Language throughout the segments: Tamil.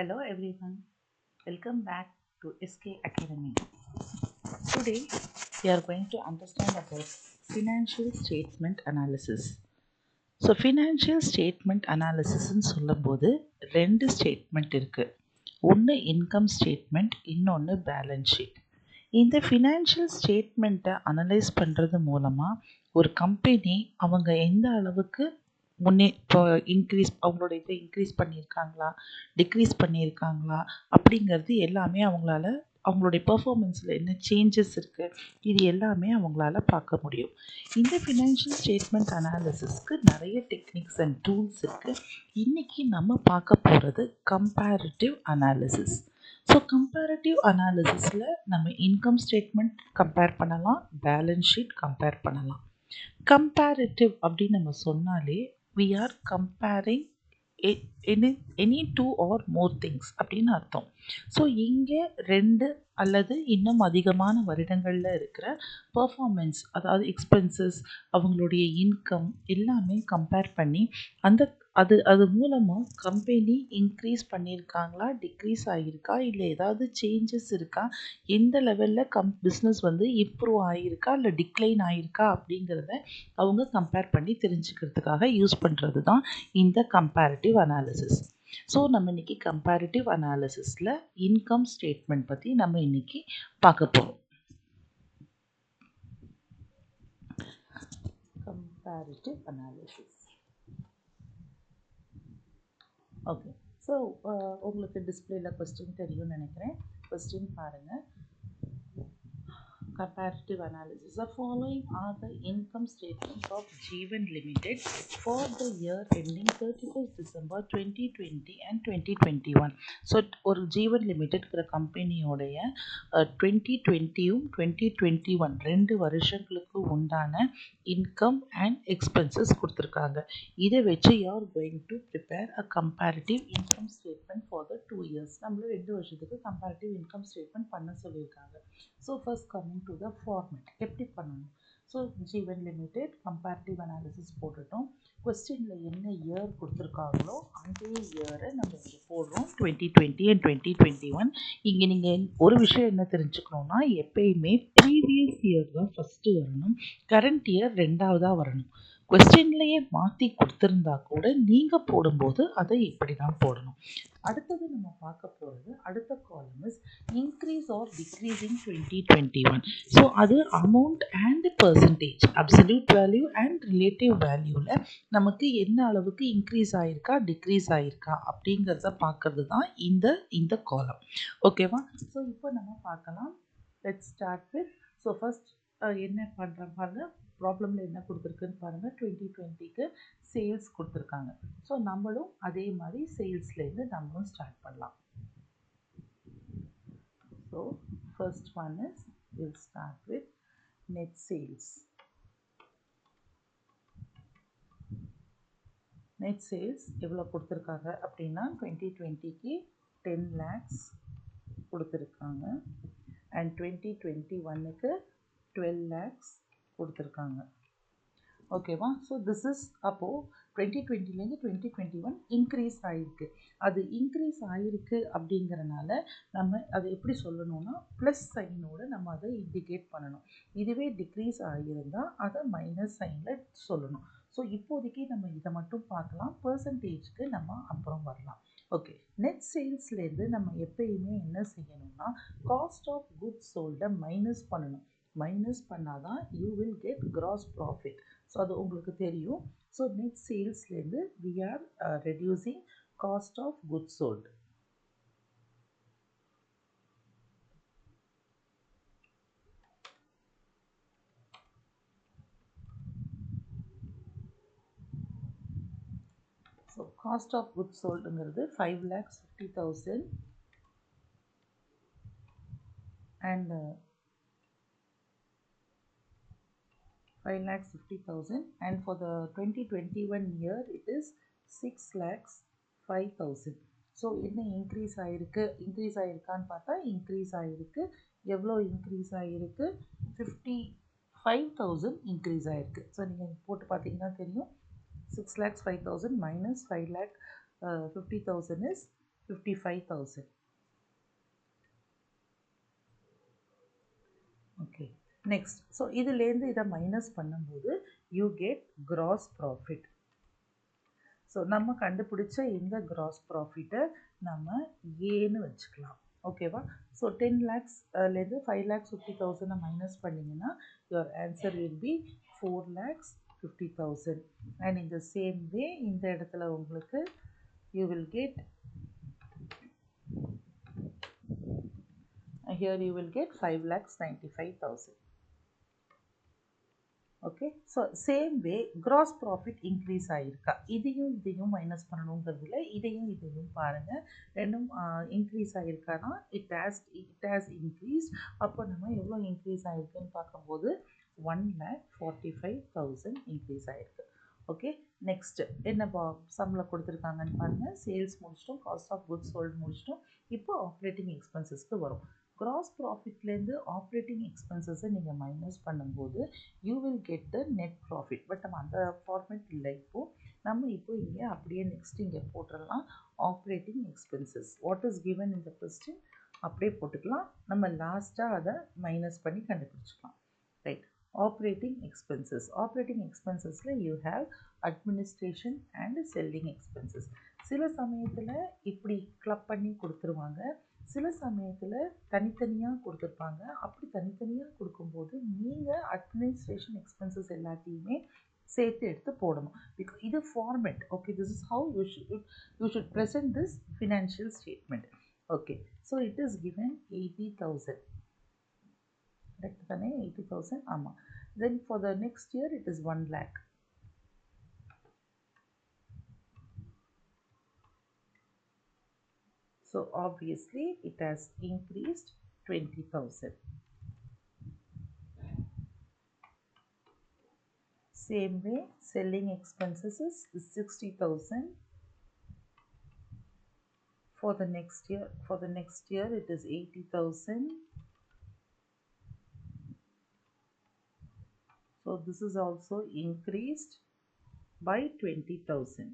Hello everyone, welcome back to SK Academy. Today we are going to understand about financial statement analysis. So financial statement அனாலிசிஸ்ன்னு சொல்லும்போது ரெண்டு ஸ்டேட்மெண்ட் இருக்குது. ஒன்று இன்கம் ஸ்டேட்மெண்ட், இன்னொன்று பேலன்ஸ் ஷீட். இந்த ஃபினான்ஷியல் ஸ்டேட்மெண்ட்டை அனலைஸ் பண்ணுறது மூலமாக ஒரு கம்பெனி அவங்க எந்த அளவுக்கு இப்போ அவங்களோட இதை இன்க்ரீஸ் பண்ணியிருக்காங்களா, டிக்ரீஸ் பண்ணியிருக்காங்களா அப்படிங்கிறது எல்லாமே அவங்களுடைய பெர்ஃபார்மன்ஸில் என்ன சேஞ்சஸ் இருக்குது, இது எல்லாமே அவங்களால பார்க்க முடியும். இந்த ஃபினான்ஷியல் ஸ்டேட்மெண்ட் அனாலிசிஸ்க்கு நிறைய டெக்னிக்ஸ் அண்ட் டூல்ஸ் இருக்குது. இன்றைக்கி நம்ம பார்க்க போகிறது கம்பேரிட்டிவ் அனாலிசிஸ். ஸோ கம்பேரிட்டிவ் அனாலிசிஸில் நம்ம இன்கம் ஸ்டேட்மெண்ட் கம்பேர் பண்ணலாம், பேலன்ஸ் ஷீட் கம்பேர் பண்ணலாம். கம்பேரிட்டிவ் அப்படின்னு நம்ம சொன்னாலே we are comparing any two or more things அப்படின்னு அர்த்தம். ஸோ இங்கே ரெண்டு அல்லது இன்னும் அதிகமான வருடங்களில் இருக்கிற பர்ஃபார்மன்ஸ், அதாவது எக்ஸ்பென்சஸ், அவங்களுடைய இன்கம் எல்லாமே கம்பேர் பண்ணி அது மூலமாக கம்பெனி இன்க்ரீஸ் பண்ணியிருக்காங்களா, டிக்ரீஸ் ஆகியிருக்கா, இல்லை ஏதாவது சேஞ்சஸ் இருக்கா, எந்த லெவலில் பிஸ்னஸ் இம்ப்ரூவ் ஆகியிருக்கா இல்லை டிக்ளைன் ஆகியிருக்கா அப்படிங்கிறத அவங்க கம்பேர் பண்ணி தெரிஞ்சுக்கிறதுக்காக யூஸ் பண்ணுறது தான் இந்த கம்பேரிட்டிவ் அனாலிசிஸ். ஸோ நம்ம இன்றைக்கி கம்பேரிட்டிவ் அனாலிசிஸில் இன்கம் ஸ்டேட்மெண்ட் பற்றி நம்ம இன்றைக்கி பார்க்க போகிறோம். Comparative analysis. ஓகே, ஸோ உங்களுக்கு டிஸ்பிளேயில் கொஸ்டின் தெரியும்னு நினைக்கிறேன். கொஸ்டின் பாருங்கள். Comparative analysis. The following are the income statements of Jeevan Limited for the year ending 31st December 2020 and 2021. So ஒரு ஜீவன் லிமிடெட்ங்கிற கம்பெனியோடைய 2020யும் 2021 ரெண்டு வருஷங்களுக்கு உண்டான இன்கம் அண்ட் எக்ஸ்பென்சஸ் கொடுத்துருக்காங்க. இதை வச்சு you are going to prepare a comparative income statement for the 2 years. நம்மள 2 வருஷத்துக்கு comparative income statement பண்ண சொல்லியிருக்காங்க. So first coming to the format எப்படி பண்ணணும். ஸோ ஜீவன் லிமிடெட் கம்பேரிட்டிவ் அனாலிசிஸ் போட்டுட்டோம். கொஸ்டினில் என்ன இயர் கொடுத்துருக்காங்களோ அந்த இயரை நம்ம இங்கே போடுறோம், 2020 அண்ட் 2021. இங்கே நீங்கள் ஒரு விஷயம் என்ன தெரிஞ்சுக்கணுன்னா, எப்பயுமே ப்ரீவியஸ் இயர் தான் ஃபஸ்ட்டு வரணும், கரண்ட் இயர் ரெண்டாவதாக வரணும். கொஸ்டின்லேயே மாற்றி கொடுத்துருந்தா கூட நீங்கள் போடும்போது அதை இப்படி தான் போடணும். அடுத்தது நம்ம பார்க்க போகிறது, அடுத்த காலம் is increase or decrease in 2021. So அது amount and percentage, absolute value and relative வேல்யூவில் நமக்கு என்ன அளவுக்கு இன்க்ரீஸ் ஆகிருக்கா, டிக்ரீஸ் ஆகிருக்கா அப்படிங்கிறத பார்க்கறது தான் இந்த காலம். ஓகேவா? ஸோ இப்போ நம்ம பார்க்கலாம். Let's start with, so first என்ன பண்ணுறோம் பாருங்கள். ப்ராப்ளமில் என்ன கொடுத்துருக்குன்னு பாருங்கள். 2020க்கு சேல்ஸ் கொடுத்துருக்காங்க. ஸோ நம்மளும் அதே மாதிரி சேல்ஸ்லேருந்து நம்மளும் ஸ்டார்ட் பண்ணலாம். So first one is will start with net sales. Net sales எவ்வளோ கொடுத்துருக்காங்க அப்படின்னா 2020க்கு 10 lakhs கொடுத்துருக்காங்க அண்ட் 2021க்கு 12 lakhs கொடுத்துருக்காங்க. ஓகேவா? ஸோ திஸ் இஸ் அப்போது 2020லேருந்து 2021 இன்க்ரீஸ் ஆகிருக்கு. அது இன்க்ரீஸ் ஆகிருக்கு அப்படிங்கிறனால நம்ம அதை எப்படி சொல்லணும்னா ப்ளஸ் சைனோடு நம்ம அதை இண்டிகேட் பண்ணணும். இதுவே டிக்ரீஸ் ஆகியிருந்தால் அதை மைனஸ் சைனில் சொல்லணும். ஸோ இப்போதைக்கு நம்ம இதை மட்டும் பார்க்கலாம், பர்சன்டேஜ்க்கு நம்ம அப்புறம் வரலாம். ஓகே, நெட் சேல்ஸ்லேருந்து நம்ம எப்பயுமே என்ன செய்யணும்னா காஸ்ட் ஆஃப் குட்ஸ் சோல்டை மைனஸ் பண்ணணும். மைனஸ் பண்ணால் தான் you will get gross profit. So அது உங்களுக்கு தெரியும். ஸோ நெட் சேல்ஸ்லேருந்து we are reducing cost of goods sold. So cost of goods சோல்டுங்கிறது 5,50,000 and 5,50,000 and for the 2021 year it is 6,05,000. So என்ன இன்க்ரீஸ் ஆகிருக்கான்னு பார்த்தா இன்க்ரீஸ் ஆகிருக்கு. எவ்வளோ இன்க்ரீஸ் ஆகிருக்கு? 55,000 இன்க்ரீஸ் ஆகிருக்கு. ஸோ நீங்கள் போட்டு பார்த்தீங்கன்னா தெரியும். 6,05,000 minus 5,50,000 is 55,000. Okay, next, so இதுலேருந்து இதை மைனஸ் பண்ணும்போது you get gross profit. So நம்ம கண்டுபிடிச்ச இந்த gross profit-ஐ நம்ம ஏன்னு வச்சுக்கலாம். ஓகேவா? ஸோ 10 lakhs-லேருந்து 5,50,000 மைனஸ் பண்ணிங்கன்னா your answer will be 4,50,000. and in the same way இந்த இடத்துல உங்களுக்கு you will get here you will get 5,95,000. Okay, so same way gross profit increase ஆகிருக்கா, இதையும் மைனஸ் பண்ணணுங்கிறதுல இதையும் பாருங்கள், ரெண்டும் இன்க்ரீஸ் ஆகிருக்கானா இட் ஹேஸ் இன்க்ரீஸ். அப்போ நம்ம எவ்வளோ இன்க்ரீஸ் ஆகிருக்குன்னு பார்க்கும்போது 1,45,000 இன்க்ரீஸ் ஆகிருக்கு. ஓகே, நெக்ஸ்ட்டு என்ன சம்மில் கொடுத்துருக்காங்கன்னு பாருங்கள். சேல்ஸ் முடிச்சிட்டோம், காஸ்ட் ஆஃப் குட்ஸ் சோல்டு முடிச்சிட்டோம். இப்போ ஆப்ரேட்டிங் எக்ஸ்பென்சஸ்க்கு வரும். கிராஸ் ப்ராஃபிட்லேருந்து ஆப்ரேட்டிங் எக்ஸ்பென்சஸை நீங்கள் மைனஸ் பண்ணும்போது you will get the net profit. But நம்ம அந்த ஃபார்மேட் இல்லை. நம்ம இப்போ இங்கே அப்படியே நெக்ஸ்ட் இங்கே போட்டுடலாம். Operating expenses what is given இந்த கொஸ்டின் அப்படியே போட்டுக்கலாம். நம்ம லாஸ்ட்டாக அதை மைனஸ் பண்ணி கண்டுபிடிச்சிக்கலாம். ரைட், ஆப்ரேட்டிங் எக்ஸ்பென்சஸில் you have administration and selling expenses. சில சமயத்தில் இப்படி கிளப் பண்ணி கொடுத்துருவாங்க, சில சமயத்தில் தனித்தனியாக கொடுத்துருப்பாங்க. அப்படி தனித்தனியாக கொடுக்கும்போது நீங்கள் அட்மினிஸ்ட்ரேஷன் எக்ஸ்பென்சஸ் எல்லாத்தையுமே சேர்த்து எடுத்து போடணும். பிகாஸ் இது format. Okay, this is how you should present this financial statement. Okay, so it is given 80,000. Correct தானே? 80,000. ஆமாம். தென் for the next year it is 1 lakh. So obviously it has increased 20,000. Same way, selling expenses is 60,000. For the next year it is 80,000. So this is also increased by 20,000.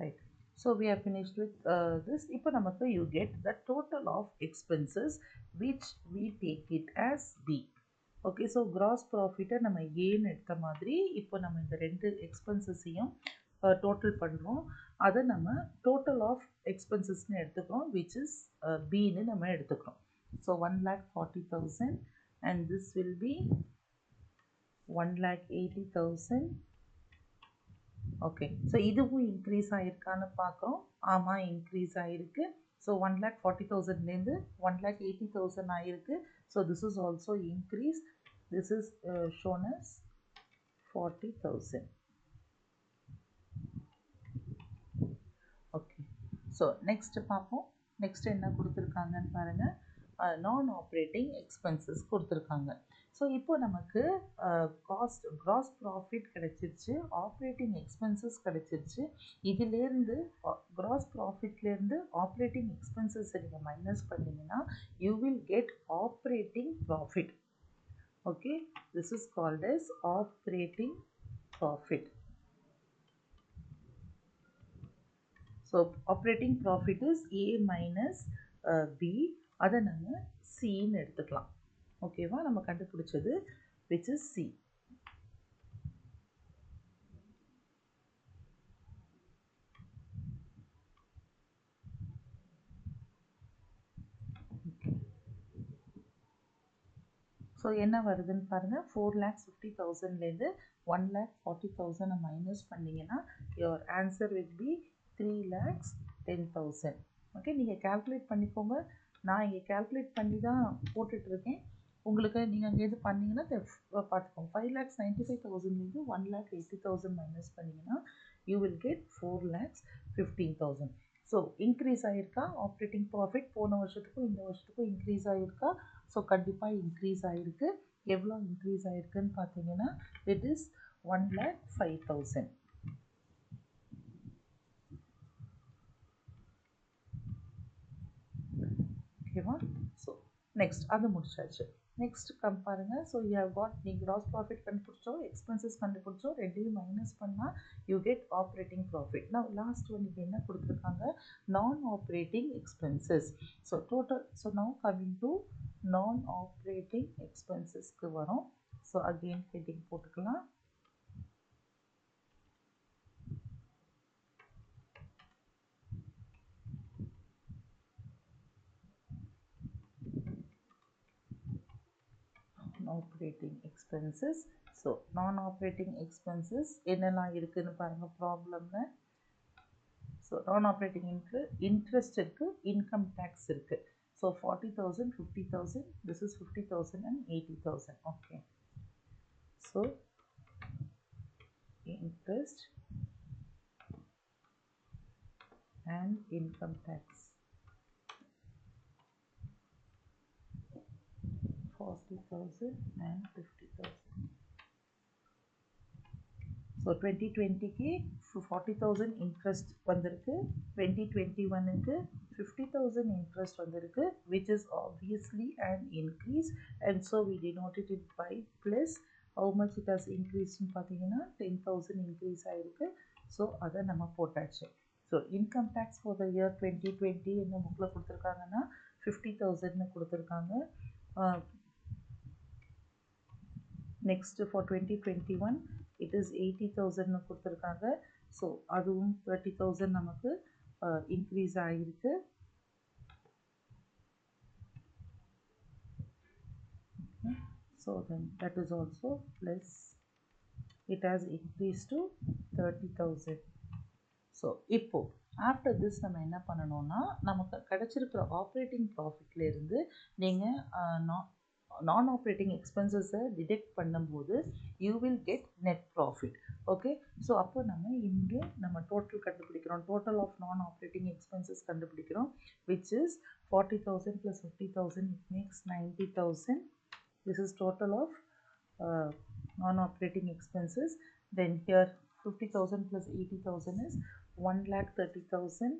Right, so we have finished with this. இப்போ நமக்கு you get the total of expenses which we take it as B. Okay, so gross ப்ராஃபிட்டை நம்ம ஏன்னு எடுத்த மாதிரி இப்போ நம்ம இந்த ரெண்டு எக்ஸ்பென்சஸையும் டோட்டல் பண்ணுறோம். அதை நம்ம டோட்டல் ஆஃப் எக்ஸ்பென்சஸ்ன்னு எடுத்துக்கிறோம், விச் இஸ் பின்னு நம்ம எடுத்துக்கிறோம். So 1,40,000 and this will be 1,80,000. Okay, so இதுவும் இன்க்ரீஸ் ஆகிருக்கான்னு பார்க்குறோம். ஆமாம், இன்க்ரீஸ் ஆகிருக்கு. ஸோ 1,40,000லேருந்து 1,80,000 ஆகிருக்கு. So this is also increase. This is shown as 40,000. Okay, so next பார்ப்போம். நெக்ஸ்ட் என்ன கொடுத்துருக்காங்கன்னு பாருங்கள். நான் ஆப்ரேட்டிங் எக்ஸ்பென்சஸ் கொடுத்துருக்காங்க. ஸோ இப்போ நமக்கு கிராஸ் ப்ராஃபிட் கிடச்சிருச்சு, ஆப்ரேட்டிங் எக்ஸ்பென்சஸ் கிடச்சிருச்சு. இதிலேருந்து கிராஸ் ப்ராஃபிட்லேருந்து ஆப்ரேட்டிங் எக்ஸ்பென்சஸை நீங்கள் மைனஸ் பண்ணிங்கன்னா you will get operating profit. Okay, this is called as operating profit. So operating profit is A minus B. அதை நம்ம சின்னு எடுத்துக்கலாம். ஓகேவா? நம்ம கண்டுபிடிச்சது which is C. ஸோ என்ன வருதுன்னு பாருங்கள். 4,50,000லேருந்து 1,40,000 மைனஸ் பண்ணிங்கன்னா your answer will be 3,10,000. Okay, நீங்கள் கால்குலேட் பண்ணிக்கோங்க. நான் இங்கே கால்குலேட் பண்ணி தான் போட்டுட்ருக்கேன். உங்களுக்கு நீங்கள் அங்கே எது பண்ணிங்கன்னா பார்த்துக்கோங்க. 5,95,000லேருந்து 1,80,000 மைனஸ் பண்ணிங்கன்னா you will get 4,15,000. So increase ஆகிருக்கா ஆப்ரேட்டிங் ப்ராஃபிட்? போன வருஷத்துக்கும் இந்த வருஷத்துக்கும் இன்க்ரீஸ் ஆகிருக்கா? ஸோ கண்டிப்பாக இன்க்ரீஸ் ஆகிருக்கு. எவ்வளோ இன்க்ரீஸ் ஆகிருக்குன்னு பார்த்தீங்கன்னா இட் இஸ் 1,05,000. ஓகேவா? ஸோ நெக்ஸ்ட் அது முடிச்சாச்சு. நெக்ஸ்ட் பாருங்க. ஸோ யூ ஹவ் காட் நீ கிராஸ் ப்ராஃபிட் கண்டுபிடிச்சோம், எக்ஸ்பென்சஸ் கண்டுபிடிச்சோம், ரெண்டையும் மைனஸ் பண்ணால் யூ கெட் ஆப்ரேட்டிங் ப்ராஃபிட். நான் லாஸ்ட் ஒன் இது என்ன கொடுத்துருக்காங்க, non operating expenses. So total, so now coming to non operating எக்ஸ்பென்சஸ்க்கு வரும். ஸோ அகெயின் ஹெட்டிங் போட்டுக்கலாம். Operating expenses. So non operating expenses என்னெல்லாம் இருக்குதுன்னு பாருங்கள் ப்ராப்ளமில். ஸோ நான் ஆப்ரேட்டிங் இன்ட்ரெஸ்ட் இருக்குது, இன்கம் டேக்ஸ் இருக்குது. So 40,000, 50,000, this is 50,000 and 80,000. okay. So interest and income tax 40,000 and 50,000. So 2020க்கு 40,000 interest வந்திருக்கு, 2021க்கு 50,000 இன்ட்ரெஸ்ட் வந்திருக்கு, which is obviously an increase, and so we denoted it by plus. how much it has increased னு பார்த்தீங்கன்னா 10,000 increase ஆயிருக்கு. ஸோ அதை நம்ம போட்டாச்சு. So income tax for the year 2020 என்ன புக்கில் கொடுத்துருக்காங்கன்னா 50,000னு கொடுத்துருக்காங்க. நெக்ஸ்ட் ஃபார் 2021 it is 80,000னு கொடுத்துருக்காங்க. ஸோ அதுவும் 30,000 நமக்கு இன்க்ரீஸ் ஆகிருக்கு. So then that is also plus, it has increased to 30,000. So இப்போ ஆஃப்டர் திஸ் நம்ம என்ன பண்ணணும்னா, நமக்கு கிடச்சிருக்கிற ஆப்ரேட்டிங் ப்ராஃபிட்லேருந்து நீங்கள் நான் ஆப்ரேட்டிங் எக்ஸ்பென்சஸை டிடெக்ட் பண்ணும்போது you will get net profit. Okay. So அப்போ நம்ம இங்கே நம்ம டோட்டல் கண்டுபிடிக்கிறோம், total of non operating expenses கண்டுபிடிக்கிறோம், which is 40,000 plus 50,000, it makes 90,000. this is total of non-operating expenses. Then here 50,000 plus 80,000 is 1,30,000.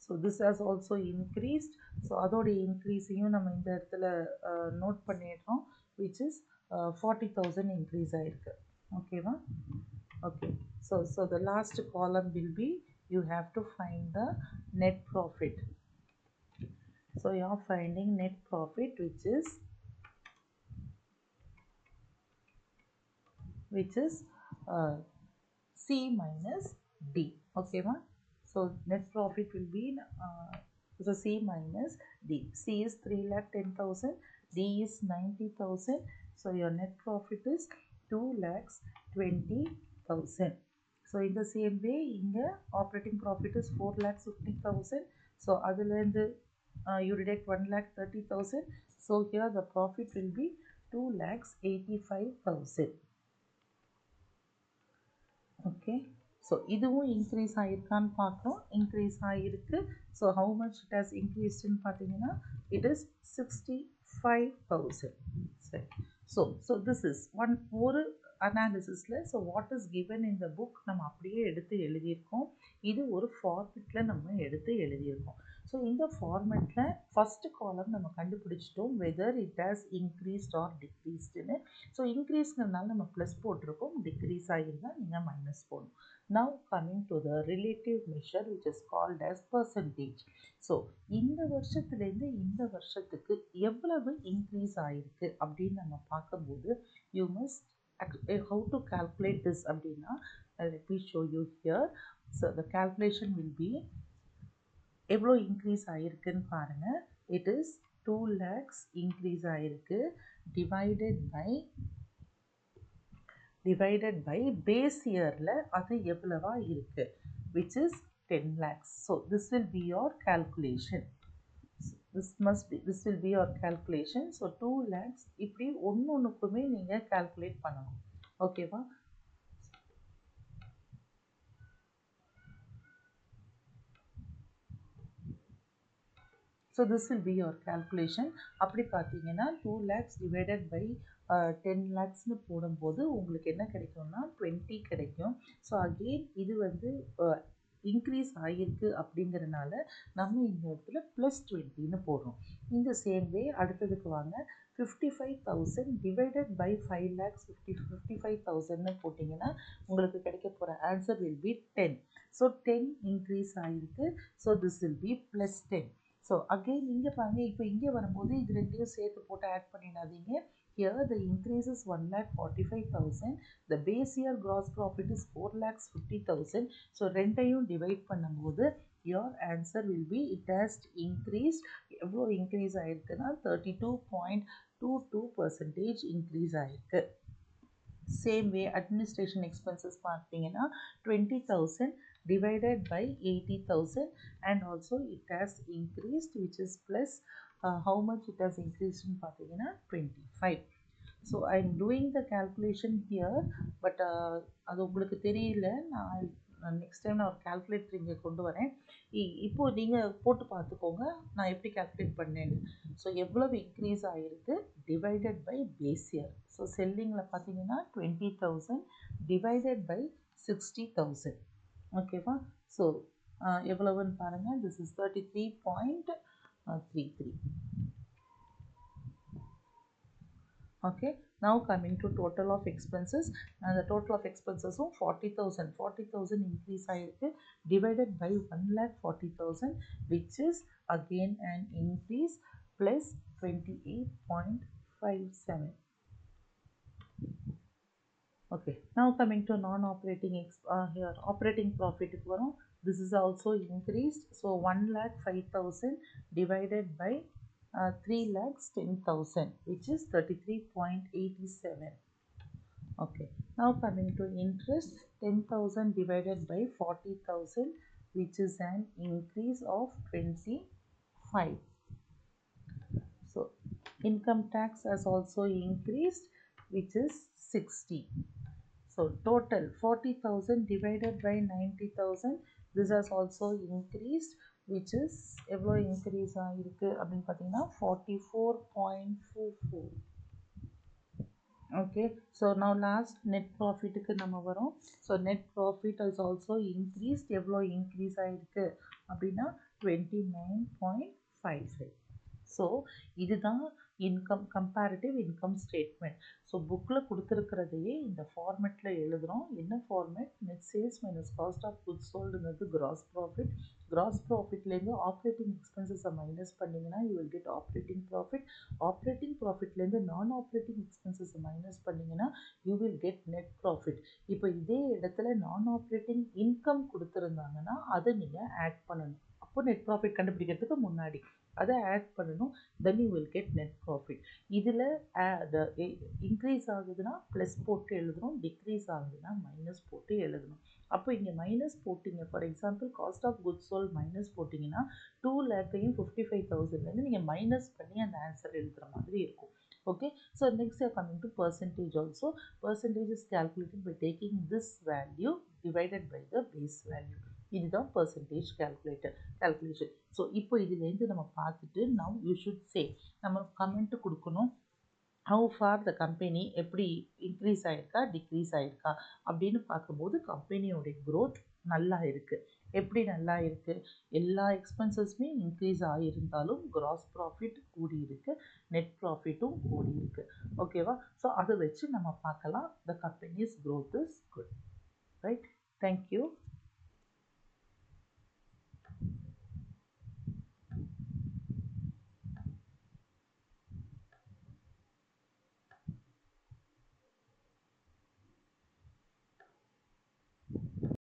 so this has also increased. so அதோட இன்க்ரீஸையும் நம்ம இந்த இடத்துல நோட் பண்ணிடுறோம், which is 40,000 இன்க்ரீஸ் ஆயிருக்கு. ஓகேவா? okay. so the last column will be, you have to find the net profit. so you are finding net profit, which is C minus D. okay ma? So net profit will be so C minus D. C is 3,10,000, D is 90,000. so your net profit is 2,20,000. so in the same way inga operating profit is 4,50,000. so adilende you deduct 1,30,000. so here the profit will be 2,85,000. Okay. So இதுவும் இன்க்ரீஸ் ஆகிருக்கான்னு பார்க்குறோம், இன்க்ரீஸ் ஆகிருக்கு. So how much it has இன்க்ரீஸ்டுன்னு பார்த்தீங்கன்னா இட் இஸ் 65,000. சரி. ஸோ திஸ் இஸ் ஒரு அனாலிசிஸில். So what is given in the book நம்ம அப்படியே எடுத்து எழுதியிருக்கோம், இது ஒரு ஃபார்மெட்டில் நம்ம எடுத்து எழுதியிருக்கோம். ஸோ இந்த ஃபார்மெட்டில் ஃபஸ்ட்டு காலம் நம்ம கண்டுபிடிச்சிட்டோம் whether it has increased or டிக்ரீஸ்டுன்னு. ஸோ இன்க்ரீஸ்ங்கிறதுனால நம்ம ப்ளஸ் போட்டிருக்கோம், டிக்ரீஸ் ஆகியிருந்தால் நீங்கள் மைனஸ் போடணும். Now coming to the relative measure which is called as percentage. So இந்த வருஷத்துலேருந்து இந்த வருஷத்துக்கு எவ்வளவு இன்க்ரீஸ் ஆகிருக்கு அப்படின்னு நம்ம பார்க்கும்போது you must how to calculate this அப்படின்னா let me show you here. so the calculation will be, எவ்வளோ இன்க்ரீஸ் ஆகிருக்குன்னு பாருங்கள். இட் இஸ் 2 lakhs இன்க்ரீஸ் ஆகிருக்கு, divided by பேஸ் இயரில் அது எவ்வளவா இருக்குது, which is 10 lakhs. so this will be your calculation. this will be your calculation. so 2 lakhs இப்படி ஒன்றுக்குமே நீங்கள் calculate பண்ணணும். ஓகேவா? so this will be your calculation. அப்படி பார்த்தீங்கன்னா 2 lakhs divided by 10 lakhsனு போடும்போது உங்களுக்கு என்ன கிடைக்கும்னா 20 கிடைக்கும். ஸோ அகெயின் இது வந்து இன்க்ரீஸ் ஆகிருக்கு அப்படிங்கிறனால நம்ம இந்த இடத்துல +20ன்னு போடுறோம். இந்த சேம் வே அடுத்ததுக்கு வாங்க. 55,000 டிவைடட் பை 5 lakhs 55,000ன்னு போட்டிங்கன்னா உங்களுக்கு கிடைக்க போகிற answer will be 10. So 10 increase ஆகிருக்கு. So this will be +10. So again இங்கே பாருங்க, இப்போ இங்கே வரும்போது இது ரெண்டையும் சேர்த்து போட்டு ஆட் பண்ணிடாதீங்க. Here the increase is 1,45,000. The base year gross profit is 4,50,000. So ரெண்டையும் டிவைட் பண்ணும்போது your answer will be it has increased. எவ்வளோ இன்க்ரீஸ் ஆயிருக்குன்னா 32.22% இன்க்ரீஸ் ஆயிருக்கு. சேம் வே அட்மினிஸ்ட்ரேஷன் எக்ஸ்பென்சஸ் பார்த்தீங்கன்னா 20,000 divided by 80,000 and also it has increased, which is plus how much it has increased in பார்த்தீங்கன்னா 25. So I am doing the calculation here, but அது உங்களுக்கு தெரியல. நான் நெக்ஸ்ட் டைம் நான் ஒரு கால்குலேட்டர் இங்கே கொண்டு வரேன். இப்போது நீங்கள் போட்டு பார்த்துக்கோங்க நான் எப்படி கால்குலேட் பண்ணேன்னு. ஸோ எவ்வளவு இன்க்ரீஸ் ஆகிருக்கு divided by base year. So செல்லிங்கில் பார்த்தீங்கன்னா 20,000 டிவைடட் பை 60,000. ஓகேவா? ஸோ எவ்வளவுன்னு பாருங்கள். This is 33.33. Okay, now coming to total of expenses, and the total of expenses 40,000 increase ஆயிருக்கு divided by 1,40,000, which is again an increase plus 28.57. Okay, now coming to non-operating here operating profit வரும். This is also increased. So 1,05,000 divided by 3,10,000, which is 33.87. Okay, now coming to interest, 10,000 divided by 40,000, which is an increase of 25. So income tax has also increased, which is 60. So total 40,000 divided by 90,000, this has also increased, which is எவ்வளோ இன்க்ரீஸ் ஆகிருக்கு அப்படின்னு பார்த்தீங்கன்னா 44.44. Okay, so now last net profitக்கு நம்ம வரோம். So net profit has also increased. எவ்வளோ இன்க்ரீஸ் ஆகிருக்கு அப்படின்னா 29.55. ஸோ இதுதான் income comparative income statement. So புக்கில் கொடுத்துருக்கிறதையே இந்த ஃபார்மேட்டில் எழுதுகிறோம். என்ன format? Net sales minus cost of goods சோல்டுங்கிறது கிராஸ் ப்ராஃபிட். கிராஸ் ப்ராஃபிட்லேருந்து ஆப்ரேட்டிங் எக்ஸ்பென்சஸை மைனஸ் பண்ணிங்கன்னா you will get operating profit. Operating ப்ராஃபிட்லேருந்து நான் ஆப்ரேட்டிங் எக்ஸ்பென்சஸை மைனஸ் பண்ணிங்கன்னா you will get net profit. இப்போ இதே இடத்துல நான் ஆப்ரேட்டிங் இன்கம் கொடுத்துருந்தாங்கன்னா அதை நீங்கள் ஆட் பண்ணணும். அப்போ நெட் ப்ராஃபிட் கண்டுபிடிக்கிறதுக்கு முன்னாடி அதை ஆட் பண்ணணும். Then you will get net profit. இதில் இன்க்ரீஸ் ஆகுதுன்னா ப்ளஸ் போட்டு எழுதணும், டிக்ரீஸ் ஆகுதுன்னா மைனஸ் போட்டு எழுதணும். அப்போ இங்கே மைனஸ் போட்டிங்க, for example cost of goods sold minus போட்டிங்கன்னா 2,55,000 நீங்கள் மைனஸ் பண்ணி அந்த ஆன்சர் எழுதுகிற மாதிரி இருக்கும். Okay, so next we are coming to percentage also. Percentage is calculated by taking this value divided by the base value. இதுதான் percentage calculation. ஸோ இப்போ இதுலேருந்து நம்ம பார்த்துட்டு now you should say நம்ம கமெண்ட் கொடுக்கணும். how far the company எப்படி இன்க்ரீஸ் ஆகிருக்கா டிக்ரீஸ் ஆகிருக்கா அப்படின்னு பார்க்கும்போது கம்பெனியோடைய growth நல்லா இருக்குது. எப்படி நல்லா இருக்குது? எல்லா எக்ஸ்பென்சஸுமே இன்க்ரீஸ் ஆகியிருந்தாலும் கிராஸ் ப்ராஃபிட் கூடி இருக்குது, நெட் ப்ராஃபிட்டும் கூடி இருக்குது. ஓகேவா? ஸோ அதை வச்சு நம்ம பார்க்கலாம் the company's growth is good. Right? Thank you.